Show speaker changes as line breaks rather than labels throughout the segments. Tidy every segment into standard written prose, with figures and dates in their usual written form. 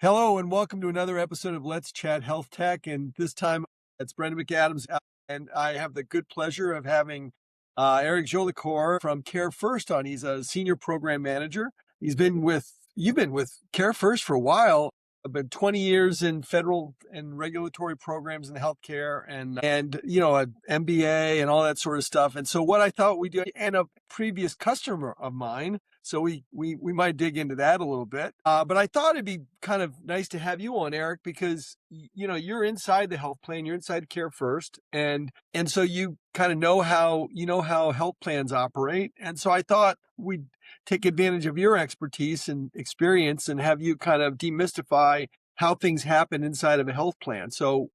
Hello and welcome to another episode of Let's Chat Health Tech. And this time it's Brenda McAdams, and I have the good pleasure of having Eric Jolicoeur from Care First on. He's a senior program manager. You've been with Care First for a while. I've been 20 years in federal and regulatory programs in healthcare and an MBA and all that sort of stuff. And so what I thought we'd do, and a previous customer of mine, so we might dig into that a little bit. But I thought it'd be kind of nice to have you on, Eric, because you're inside the health plan, you're inside Care First, and so you kind of know how health plans operate. And so I thought we'd take advantage of your expertise and experience and have you kind of demystify how things happen inside of a health plan. So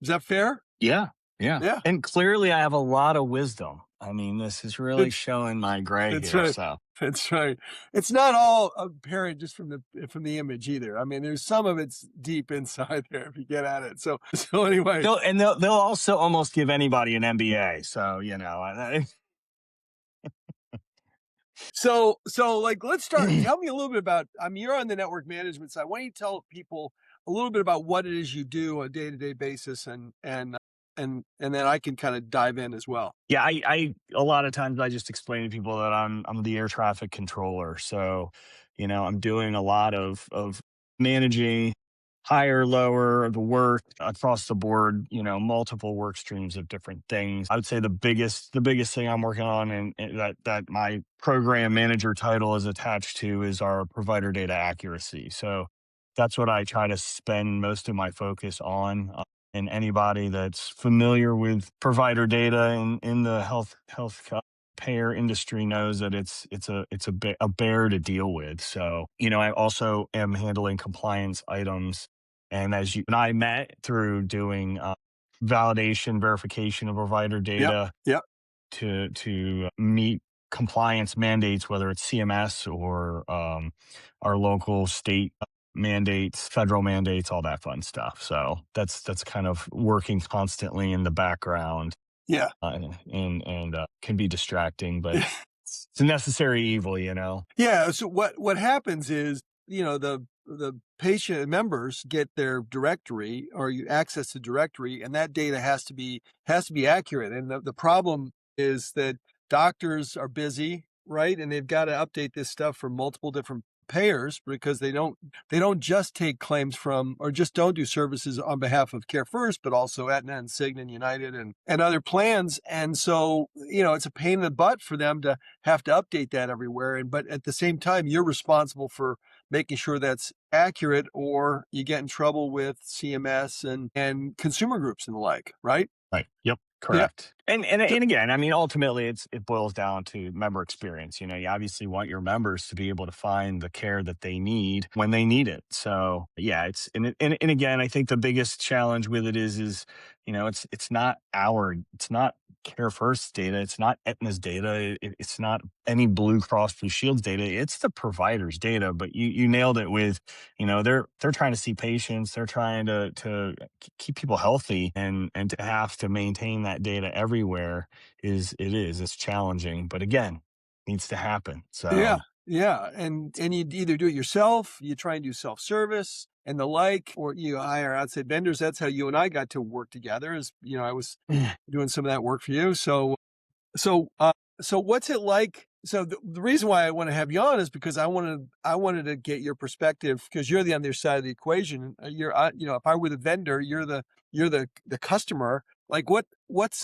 is that fair?
Yeah.
Yeah.
And clearly I have a lot of wisdom. I mean, this is really
It's-
showing my gray
That's
here.
right.
So
That's right. It's not all apparent just from the image either. I mean, there's some of it's deep inside there if you get at it. So anyway.
they'll also almost give anybody an MBA. So,
So like, let's start. Tell me a little bit about, I mean, you're on the network management side. Why don't you tell people a little bit about what it is you do on a day-to-day basis, and then I can kind of dive in as well.
yeah, I a lot of times I just explain to people that I'm the air traffic controller. So, I'm doing a lot of managing higher, lower, the work across the board, multiple work streams of different things. I would say the biggest thing I'm working on, and that my program manager title is attached to, is our provider data accuracy. So that's what I try to spend most of my focus on. And anybody that's familiar with provider data in the health payer industry knows that it's a bear to deal with. So, I also am handling compliance items. And as you and I met through doing validation, verification of provider
Yep.
data
Yep.
to meet compliance mandates, whether it's CMS or our local state mandates, federal mandates, all that fun stuff. So that's kind of working constantly in the background,
Yeah.
and can be distracting, but it's a necessary evil.
Yeah. So what happens is, the patient members get their directory, or you access the directory, and that data has to be accurate. And the problem is that doctors are busy, right? And they've got to update this stuff for multiple different payers, because they don't just take claims from, or just don't do services on behalf of Care First, but also Aetna and Cigna and United and other plans. And so, it's a pain in the butt for them to have to update that everywhere. But at the same time, you're responsible for making sure that's accurate, or you get in trouble with CMS and consumer groups and the like, right?
Right. Yep.
Yeah.
Correct. And again, I mean, ultimately, it boils down to member experience. You obviously want your members to be able to find the care that they need when they need it. So yeah, and again, I think the biggest challenge with it is it's not Care First data, it's not Aetna's data, it's not any Blue Cross Blue Shield's data. It's the provider's data. But you nailed it with, they're trying to see patients, they're trying to keep people healthy, and to have to maintain that data everywhere it's challenging, but again, needs to happen.
Yeah.
So
Yeah. And you either do it yourself, you try and do self-service and the like, or you hire outside vendors. That's how you and I got to work together, is, I was doing some of that work for you. So, so what's it like? So the reason why I want to have you on is because I wanted to get your perspective, because you're the other side of the equation. If I were the vendor, you're the customer. Like, what's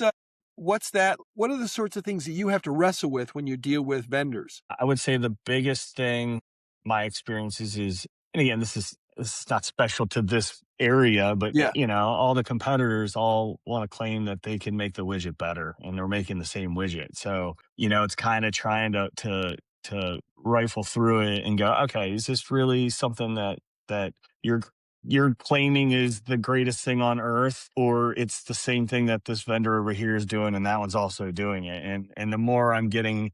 that? What are the sorts of things that you have to wrestle with when you deal with vendors?
I would say the biggest thing, my experiences is, and again, this is not special to this area, but
Yeah.
all the competitors all want to claim that they can make the widget better, and they're making the same widget. So, it's kind of trying to rifle through it and go, okay, is this really something that you're claiming is the greatest thing on earth, or it's the same thing that this vendor over here is doing and that one's also doing it? And the more I'm getting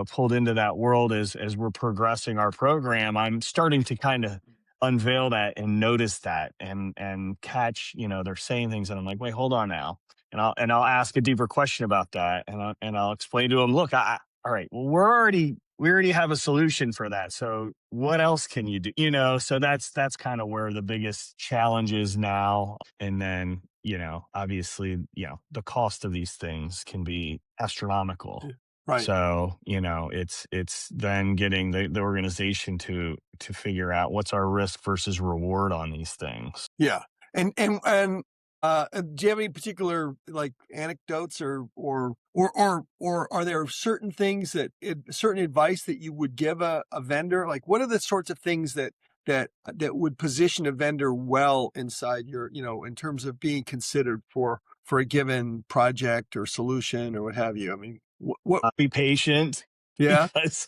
pulled into that world as we're progressing our program, I'm starting to kind of unveil that and notice that, and catch, they're saying things, and I'm like, wait, hold on now. And I'll ask a deeper question about that. And I'll explain to them, look, all right, well, we're already we already have a solution for that. So what else can you do? So that's kind of where the biggest challenge is now. And then, obviously, the cost of these things can be astronomical.
Right.
So, it's then getting the organization to figure out what's our risk versus reward on these things.
Yeah. And do you have any particular like anecdotes or are there certain things certain advice that you would give a vendor? Like what are the sorts of things that would position a vendor well inside your, in terms of being considered for a given project or solution or what have you? I mean, what
Be patient
yeah,
because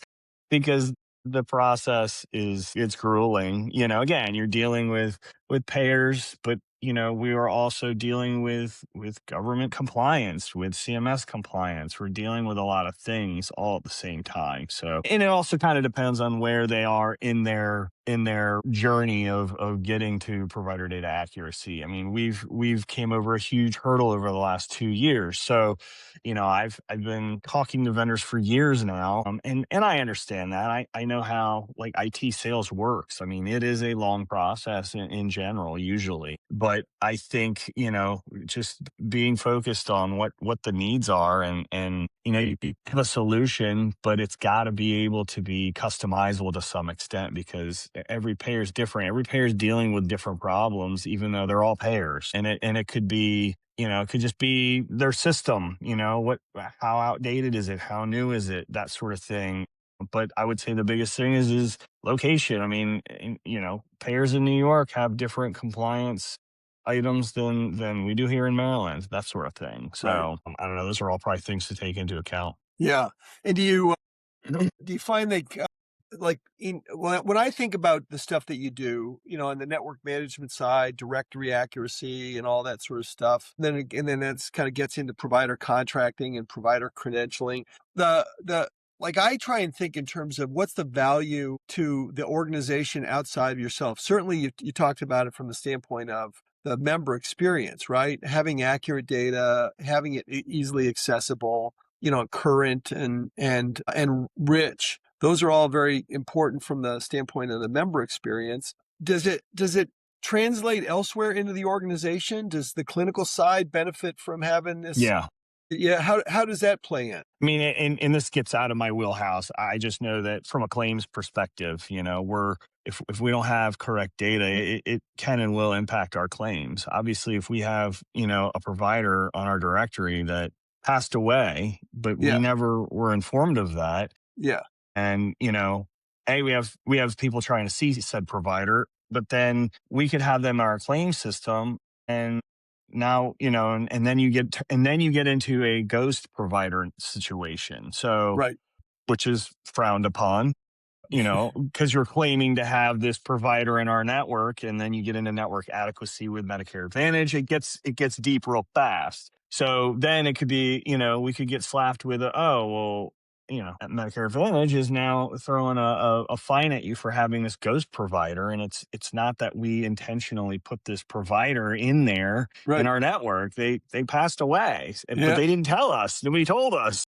because the process it's grueling. Again, you're dealing with payers, but we are also dealing with government compliance, with CMS compliance. We're dealing with a lot of things all at the same time. So, and it also kind of depends on where they are in their journey of getting to provider data accuracy. I mean, we've came over a huge hurdle over the last 2 years. So, I've been talking to vendors for years now, and I understand that. I know how like IT sales works. I mean, it is a long process in general, usually. But I think just being focused on what the needs are, and you have a solution, but it's got to be able to be customizable to some extent because every payer is different. Every payer is dealing with different problems, even though they're all payers, and it could be it could just be their system, how outdated is it? How new is it? That sort of thing. But I would say the biggest thing is location. I mean, payers in New York have different compliance items than we do here in Maryland, that sort of thing.
right.
So I don't know. Those are all probably things to take into account.
Yeah. And do you find that like when I think about the stuff that you do, on the network management side, directory accuracy and all that sort of stuff, and then that's kind of gets into provider contracting and provider credentialing. The like I try and think in terms of what's the value to the organization outside of yourself. Certainly you talked about it from the standpoint of the member experience, right? Having accurate data, having it easily accessible, current and rich. Those are all very important from the standpoint of the member experience. Does it translate elsewhere into the organization? Does the clinical side benefit from having this?
Yeah.
Yeah, how does that play in?
I mean, and this gets out of my wheelhouse. I just know that from a claims perspective, if we don't have correct data, it can and will impact our claims. Obviously, if we have a provider on our directory that passed away, but we
Yeah,
never were informed of that,
yeah,
and we have people trying to see said provider, but then we could have them in our claim system, and now and then you get into a ghost provider situation, so
right.
which is frowned upon, because you're claiming to have this provider in our network, and then you get into network adequacy with Medicare Advantage. It gets deep real fast. So then it could be, we could get slapped with oh, well, Medicare Advantage is now throwing a fine at you for having this ghost provider, and it's not that we intentionally put this provider in there in
Right.
our network. They passed away, but
Yeah.
they didn't tell us. Nobody told us,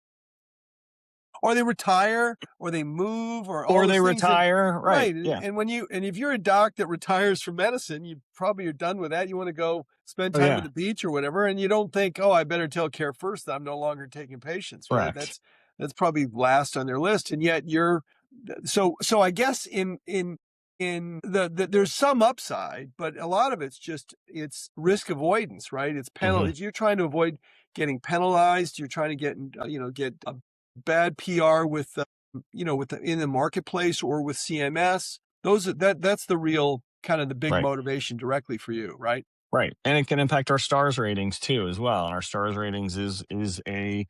Or they retire or they move or all
or
those
they
things that
retire. Right?
right. And,
Yeah.
and when you and if you're a doc that retires from medicine, you probably are done with that. You want to go spend
Oh
time at the
yeah.
beach or whatever, and you don't think, oh, I better tell Care First that I'm no longer taking patients, right?
Correct.
That's probably last on their list. And yet you're so I guess in there's some upside, but a lot of it's risk avoidance, right? It's
Hmm.
penalties. You're trying to avoid getting penalized. You're trying to get a bad PR with in the marketplace or with CMS. That's the real kind of the big
Right.
motivation directly for you, right?
Right. And it can impact our stars ratings too as well. And our stars ratings it's an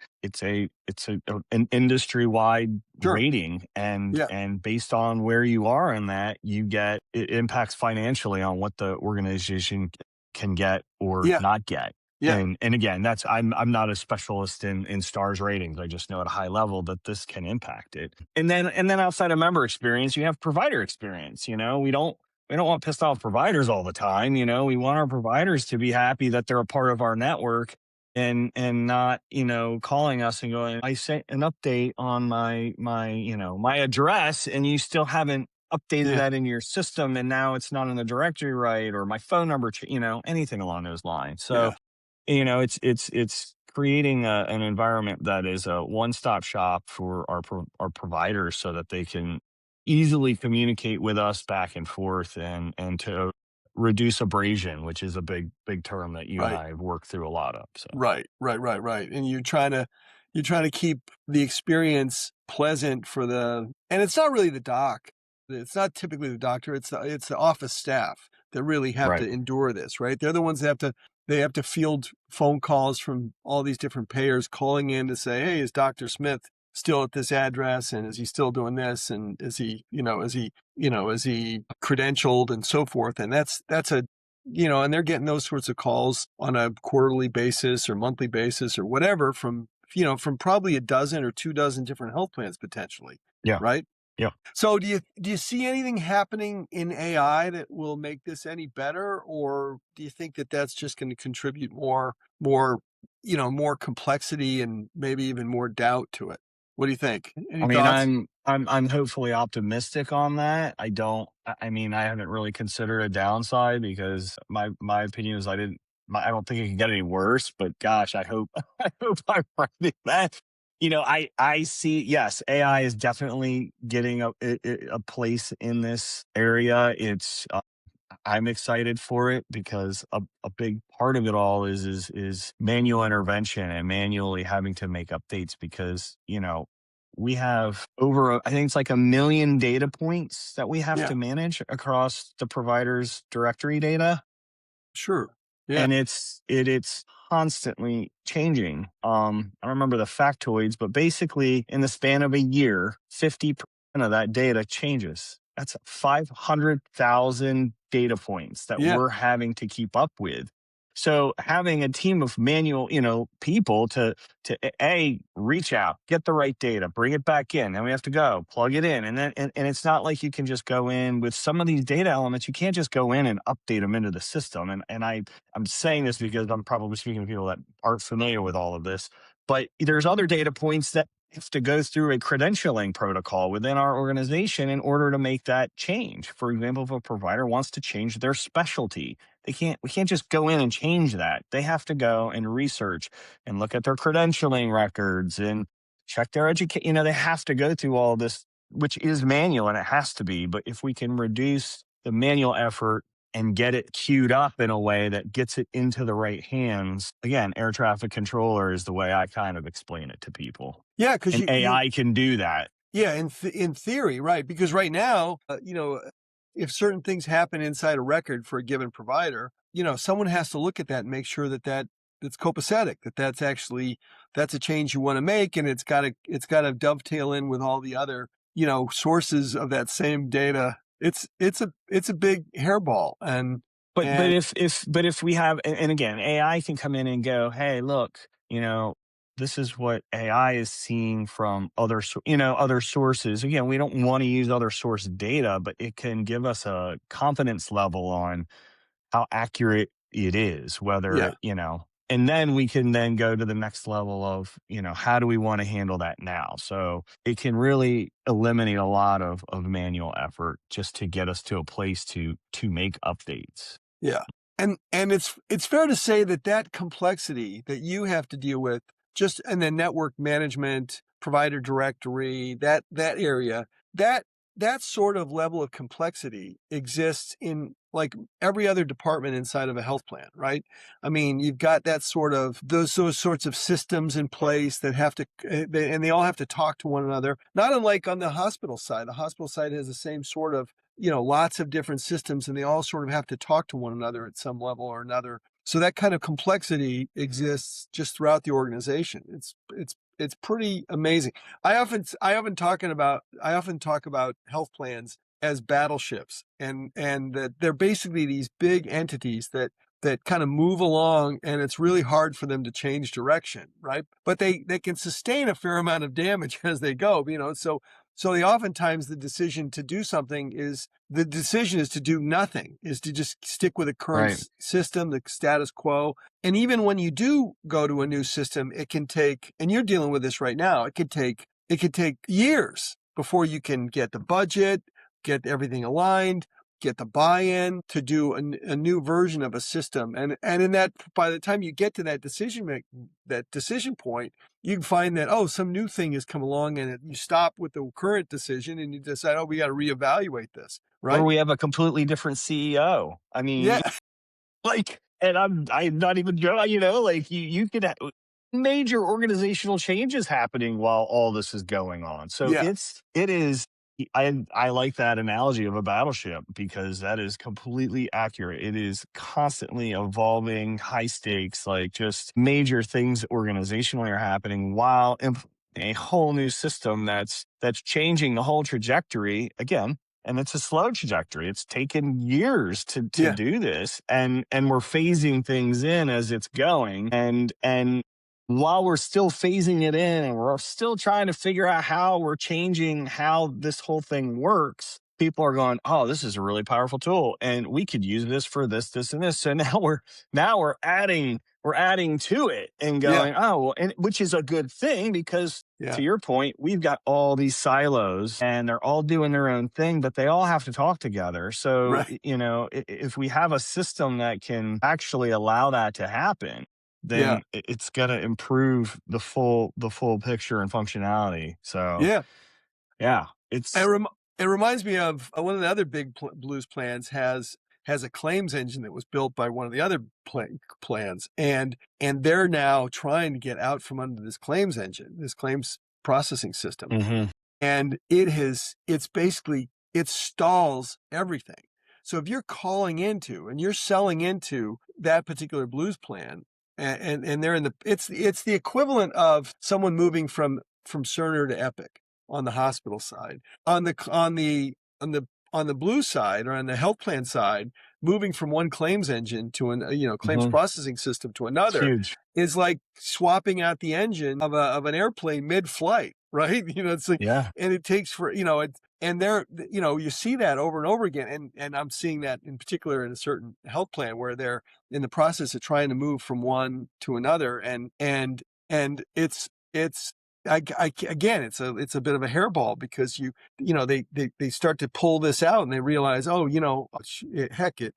industry wide
Sure.
rating, and
Yeah.
based on where you are in that, it impacts financially on what the organization can get or
Yeah.
not get.
Yeah.
And again, that's I'm not a specialist in stars ratings. I just know at a high level that this can impact it. And then outside of member experience, you have provider experience. We don't want pissed off providers all the time. We want our providers to be happy that they're a part of our network. and not, calling us and going, I sent an update on my address and you still haven't updated
Yeah,
that in your system, and now it's not in the directory right, or my phone number, anything along those lines. So,
yeah,
it's creating an environment that is a one-stop shop for our providers, so that they can easily communicate with us back and forth, and to reduce abrasion, which is a big term that you and
right.
I have worked through a lot of. So
Right. And you're trying to keep the experience pleasant for and it's not really the doc. It's not typically the doctor, it's the office staff that really have
right.
to endure this, right? They're the ones that they have to field phone calls from all these different payers calling in to say, "Hey, is Dr. Smith still at this address, and is he still doing this, and is he credentialed and so forth?" And and they're getting those sorts of calls on a quarterly basis or monthly basis or whatever from probably a dozen or 2 dozen different health plans potentially,
Yeah.
right?
Yeah.
So do you see anything happening in AI that will make this any better, or do you think that that's just going to contribute more complexity and maybe even more doubt to it? What do you think? Any
I mean,
thoughts?
I'm hopefully optimistic on that. I don't. I mean, I haven't really considered a downside, because my opinion is I don't think it can get any worse. But gosh, I hope I hope I'm right in that. I see. Yes, AI is definitely getting a place in this area. I'm excited for it, because a big part of it all is manual intervention and manually having to make updates, because we have I think it's like 1 million data points that we have
Yeah,
to manage across the provider's directory data,
sure. Yeah,
and it's constantly changing. I don't remember the factoids, but basically in the span of a year, 50% of that data changes. That's 500,000 data points that
yeah,
we're having to keep up with. So having a team of manual, people to reach out, get the right data, bring it back in, then we have to go plug it in, and it's not like you can just go in with some of these data elements. You can't just go in and update them into the system. And I'm saying this because I'm probably speaking to people that aren't familiar with all of this, but there's other data points that have to go through a credentialing protocol within our organization in order to make that change. For example, if a provider wants to change their specialty, we can't just go in and change that. They have to go and research and look at their credentialing records and check their education. They have to go through all this, which is manual, and it has to be. But if we can reduce the manual effort and get it queued up in a way that gets it into the right hands. Again, air traffic controller is the way I kind of explain it to people.
yeah. Because
And
you
AI can do that.
Yeah, in theory, right? Because right now, if certain things happen inside a record for a given provider, someone has to look at that and make sure that's copacetic, that's a change you want to make, and it's got to dovetail in with all the other sources of that same data. It's a big hairball, and
But
and
if we have, and again, AI can come in and go, hey, look, this is what AI is seeing from other sources. Again, we don't want to use other source data, but it can give us a confidence level on how accurate it is,
yeah,
and then we can then go to the next level of, how do we want to handle that now? So it can really eliminate a lot of manual effort just to get us to a place to make updates.
yeah. And it's fair to say that complexity that you have to deal with just and then network management, provider directory, that area, that that sort of level of complexity exists in like every other department inside of a health plan, right? I mean, you've got those sorts of systems in place that and they all have to talk to one another. Not unlike on the hospital side. The hospital side has the same sort of lots of different systems, and they all sort of have to talk to one another at some level or another. So that kind of complexity exists just throughout the organization. It's pretty amazing. I often talk about health plans as battleships, and that they're basically these big entities that kind of move along, and it's really hard for them to change direction, right? But they can sustain a fair amount of damage as they go. So Oftentimes the decision is to do nothing, is to just stick with the current
Right.
system, the status quo. And even when you do go to a new system, it can take, and you're dealing with this right now, it could take years before you can get the budget, get everything aligned, get the buy-in to do a new version of a system. And in that, by the time you get to that decision point, you can find that, oh, some new thing has come along, and you stop with the current decision and you decide, oh, we got to reevaluate this,
Or
right?
we have a completely different CEO. I mean,
Yeah,
like, and I'm not even you know, like you could major organizational changes happening while all this is going on. So
yeah,
it is I like that analogy of a battleship because that is completely accurate. It is constantly evolving, high stakes, like just major things organizationally are happening while a whole new system that's changing the whole trajectory again, and it's a slow trajectory. It's taken years to
yeah,
do this, and we're phasing things in as it's going, and while we're still phasing it in, and we're still trying to figure out how we're changing how this whole thing works. People are going, "Oh, this is a really powerful tool, and we could use this for this, this, and this." So now we're adding to it and
yeah,
going, "Oh, well," and which is a good thing because
yeah,
to your point, we've got all these silos and they're all doing their own thing, but they all have to talk together. So,
right,
you know, if we have a system that can actually allow that to happen,
yeah,
then it's going to improve the full picture and functionality. So,
yeah.
yeah,
It,
it's
rem- it reminds me of one of the other big blues plans has a claims engine that was built by one of the other plans, and they're now trying to get out from under this claims engine, this claims processing system,
mhm,
and it's basically, it stalls everything. So if you're calling into and you're selling into that particular blues plan, and they're in the, it's the equivalent of someone moving from Cerner to Epic on the hospital side. On the blue side, or on the health plan side, moving from one claims engine to an, claims
mhm.
processing system to
It's
another
huge.
is like swapping out the engine of an airplane mid-flight, right? It's like,
Yeah.
and it takes for, and there, you see that over and over again. And I'm seeing that in particular in a certain health plan where they're in the process of trying to move from one to another. And it's, again, it's a bit of a hairball, because they start to pull this out and they realize, oh, heck, it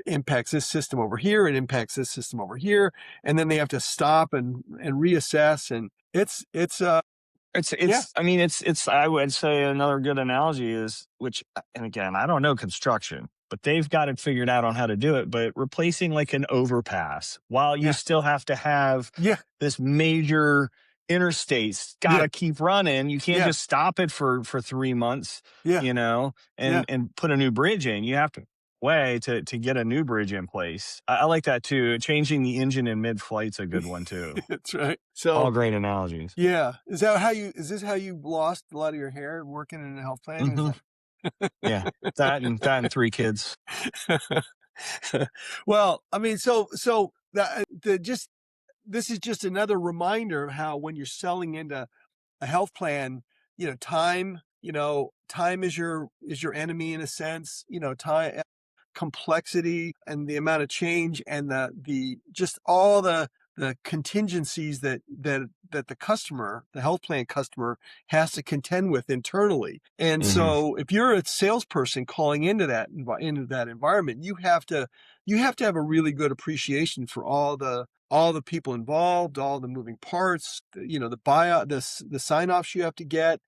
impacts this system over here, it impacts this system over here, and then they have to stop and reassess, and yeah,
I mean, it's I would say another good analogy is which and again, I don't know construction, but they've got it figured out on how to do it, but replacing like an overpass while you
yeah,
still have to have
yeah,
this major interstate's got
yeah,
to keep running. You can't
yeah,
just stop it for 3 months,
yeah,
you know,
yeah.
and put a new bridge in. You have to way to get a new bridge in place. I like that too. Changing the engine in mid-flight's a good one too.
That's right.
All
So
great analogies.
yeah, is this how you lost a lot of your hair working in a health plan? Is
Mhm. Yeah, that and 3 kids.
that well, I mean, so that the just this is just another reminder of how, when you're selling into a health plan, time is your enemy in a sense. Time, complexity, and the amount of change, and the just all the contingencies that the health plan customer, has to contend with internally. And
Mhm.
so if you're a salesperson calling into that environment, you have to have a really good appreciation for all the people involved, all the moving parts, the buyout, the sign-offs you have to get,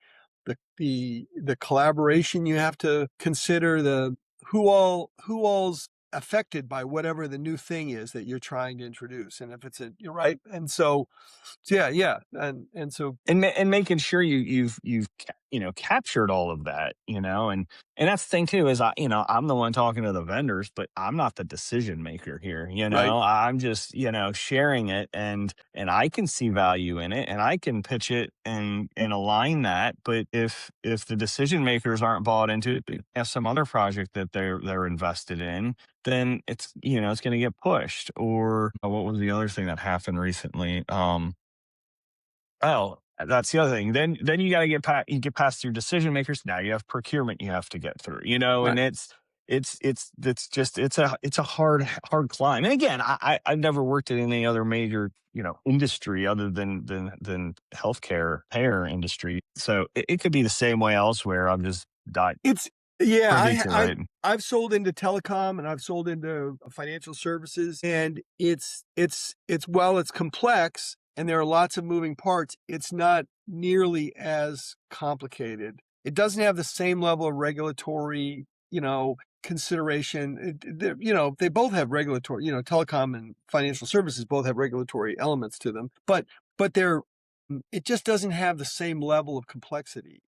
the collaboration you have to consider, the who all's affected by whatever the new thing is that you're trying to introduce. And if it's you're right. And so, yeah, yeah. And so,
And making sure captured all of that, and that's the thing too is I'm the one talking to the vendors, but I'm not the decision maker here.
right.
I'm just sharing it, and I can see value in it, and I can pitch it and align that. But if the decision makers aren't bought into it, they have some other project that they're invested in, then it's going to get pushed. Or what was the other thing that happened recently? Oh, That's the other thing. Then you got to you get past your decision makers. Now you have procurement you have to get through, and
Right.
it's a hard climb. And again, I've never worked in any other major, industry other than healthcare payer industry. So it could be the same way elsewhere. I'm just not
It's yeah,
privy to it.
I've sold into telecom and I've sold into financial services, and it's while it's complex and there are lots of moving parts, it's not nearly as complicated. It doesn't have the same level of regulatory, consideration. They both have regulatory, telecom and financial services both have regulatory elements to them, but it just doesn't have the same level of complexity.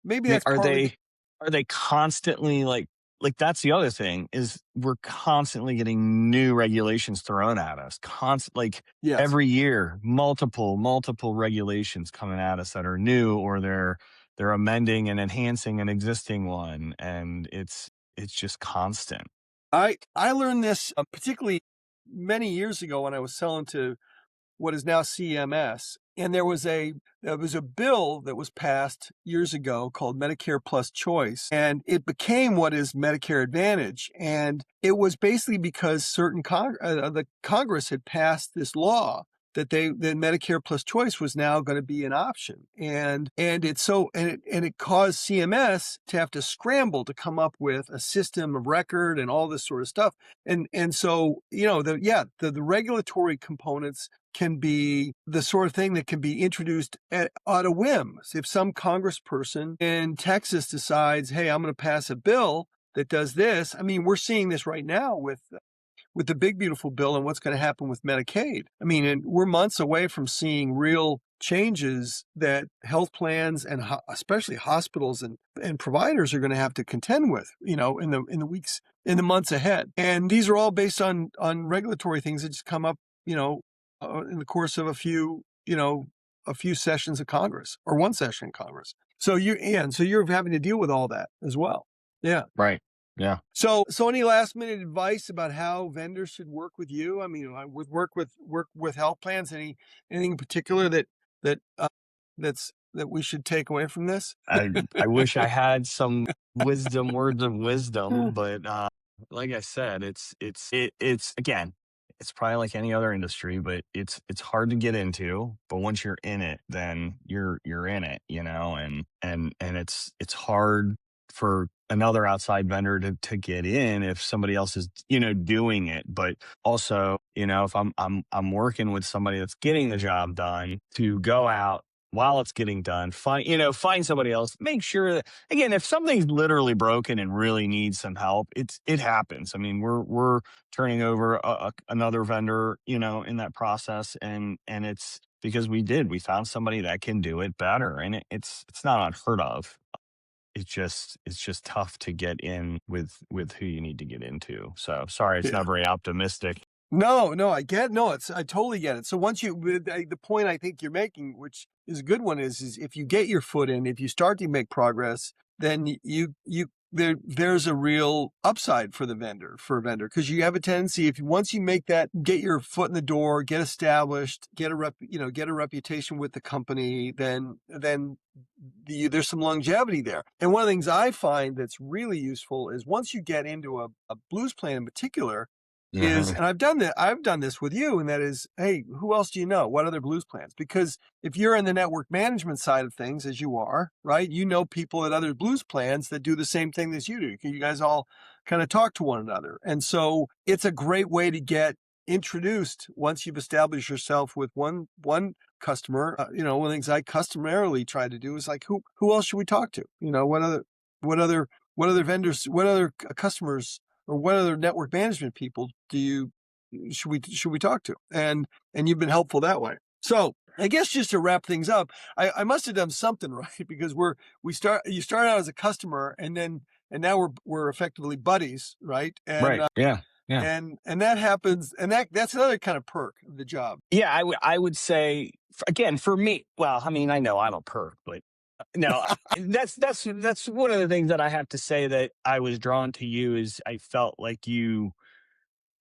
Maybe
I mean,
that's partly.
are they constantly that's the other thing is we're constantly getting new regulations thrown at us.
Yes.
Every year, multiple regulations coming at us that are new, or they're amending and enhancing an existing one, and it's just constant.
I learned this, particularly many years ago when I was selling to what is now CMS. And there was a bill that was passed years ago called Medicare Plus Choice, and it became what is Medicare Advantage. And it was basically because the Congress had passed this law that Medicare Plus Choice was now going to be an option, and it caused CMS to have to scramble to come up with a system of record and all this sort of stuff. And so the regulatory components can be the sort of thing that can be introduced on a whim. If some congressperson in Texas decides, hey, I'm going to pass a bill that does this. I mean, we're seeing this right now with the big beautiful bill and what's going to happen with Medicaid. I mean, and we're months away from seeing real changes that health plans and especially hospitals and providers are going to have to contend with, in the months ahead. And these are all based on regulatory things that just come up, in the course of a few sessions of Congress or one session of Congress. So you're having to deal with all that as well. Yeah.
Right. Yeah.
So any last minute advice about how vendors should work with you? I mean, with work with health plans. Anything in particular that we should take away from this?
I wish I had some words of wisdom, but like I said, it's again, it's probably like any other industry, but it's hard to get into. But once you're in it, then you're in it, and it's hard for another outside vendor to get in if somebody else is doing it. But also, if I'm working with somebody that's getting the job done, to go out while it's getting done, find somebody else. Make sure that, again, if something's literally broken and really needs some help, it happens. I mean, we're turning over another vendor, in that process, and it's because we found somebody that can do it better, and it's not unheard of. It's just tough to get in with who you need to get into. So sorry, it's
Yeah.
not very optimistic.
No, I totally get it. So once the point I think you're making, which is a good one, is if you get your foot in, if you start to make progress, then there's a real upside for a vendor, because you have a tendency, if once you get your foot in the door, get established, get a reputation with the company, then there's some longevity there. And one of the things I find that's really useful is once you get into a blues plan in particular,
Mhm.
and I've done this with you, and that is, hey, who else do you know? What other blues plans? Because if you're in the network management side of things, as you are, right, people at other blues plans that do the same thing as you do. You guys all kind of talk to one another. And so it's a great way to get introduced once you've established yourself with one customer. One of the things I customarily try to do is like, who else should we talk to? What other what other vendors, what other customers, or what other network management people should we talk to? And you've been helpful that way. So I guess just to wrap things up, I must have done something right, because you start out as a customer, and now we're effectively buddies, right?
Right. Yeah. Yeah.
And that happens, and that's another kind of perk of the job.
Yeah, I would say, again, for me, well, I mean, I know I'm a perk, but no, that's one of the things that I have to say that I was drawn to you is I felt like you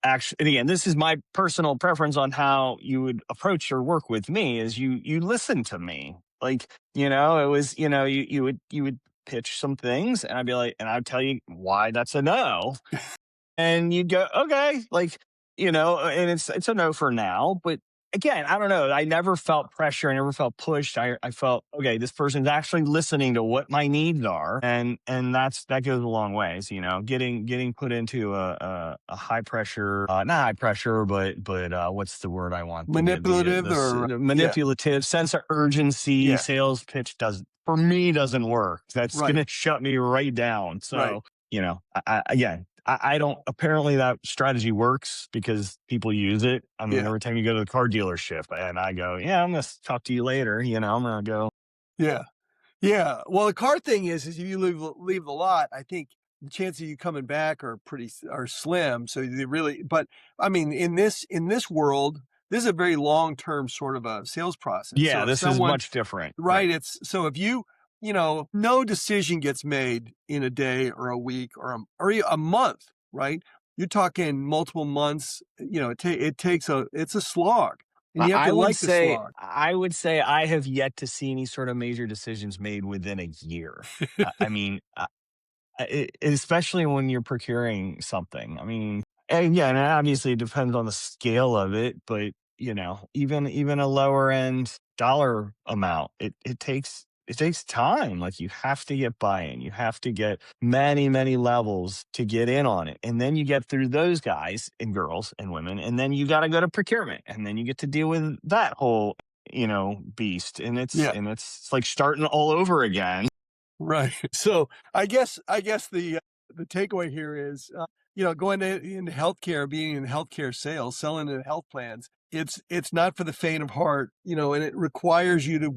actually, and again, this is my personal preference on how you would approach or work with me, is you listen to me. Like, it was, you would pitch some things and I'd be like, and I'd tell you why that's a no. And you'd go, okay, like, and it's a no for now. But again, I don't know. I never felt pressure. I never felt pushed. I felt, okay, this person's actually listening to what my needs are. And that goes a long ways, getting put into a high pressure, not high pressure, but what's the word I want?
Manipulative or yeah,
Manipulative sense of urgency
yeah,
sales pitch for me doesn't work. That's going
right,
to shut me right down.
right,
So, again, I don't, apparently that strategy works because people use it. I mean,
yeah,
every time you go to the car dealership and I go, yeah, I'm going to talk to you later, I'm going to go,
yeah. Yeah. Well, the car thing is if you leave the lot, I think the chance of you coming back are slim. So they really, but I mean, in this world, this is a very long term sort of a sales process. So
yeah,
if
this is
someone,
much different.
right,
Right.
it's so if if no decision gets made in a day or a week or a month, right? You're talking multiple months. It's a slog, and
I
you have to
I would
like the
say
slog.
I would say I have yet to see any sort of major decisions made within a year. I mean, especially when you're procuring something. I mean, and yeah, and obviously it depends on the scale of it, but even a lower end dollar amount, it takes time. Like you have to get buy-in. You have to get many, many levels to get in on it. And then you get through those guys and girls and women, and then you got to go to procurement. And then you get to deal with that whole, beast. And it's
Yeah.
and it's like starting all over again.
Right. So I guess the takeaway here is, going into healthcare, being in healthcare sales, selling in health plans. It's not for the faint of heart, and it requires you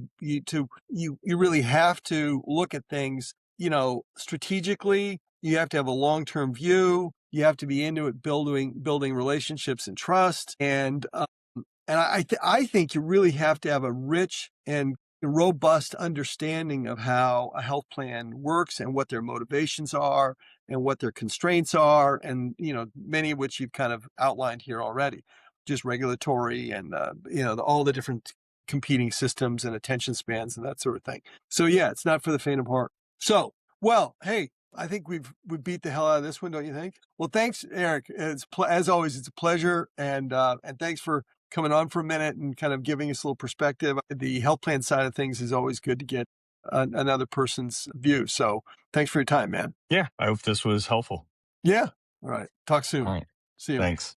really have to look at things, strategically. You have to have a long term view. You have to be into it, building relationships and trust, and I think you really have to have a rich and robust understanding of how a health plan works and what their motivations are and what their constraints are, and many of which you've kind of outlined here already, just regulatory and all the different competing systems and attention spans and that sort of thing. So yeah, it's not for the faint of heart. So well, hey. I think we beat the hell out of this one, don't you think? Well, thanks, Eric. As always, it's a pleasure, and thanks for coming on for a minute and kind of giving us a little perspective. The health plan side of things is always good to get another person's view. So thanks for your time, man.
Yeah, I hope this was helpful.
Yeah. All right. Talk
All
soon.
right.
See you.
Thanks.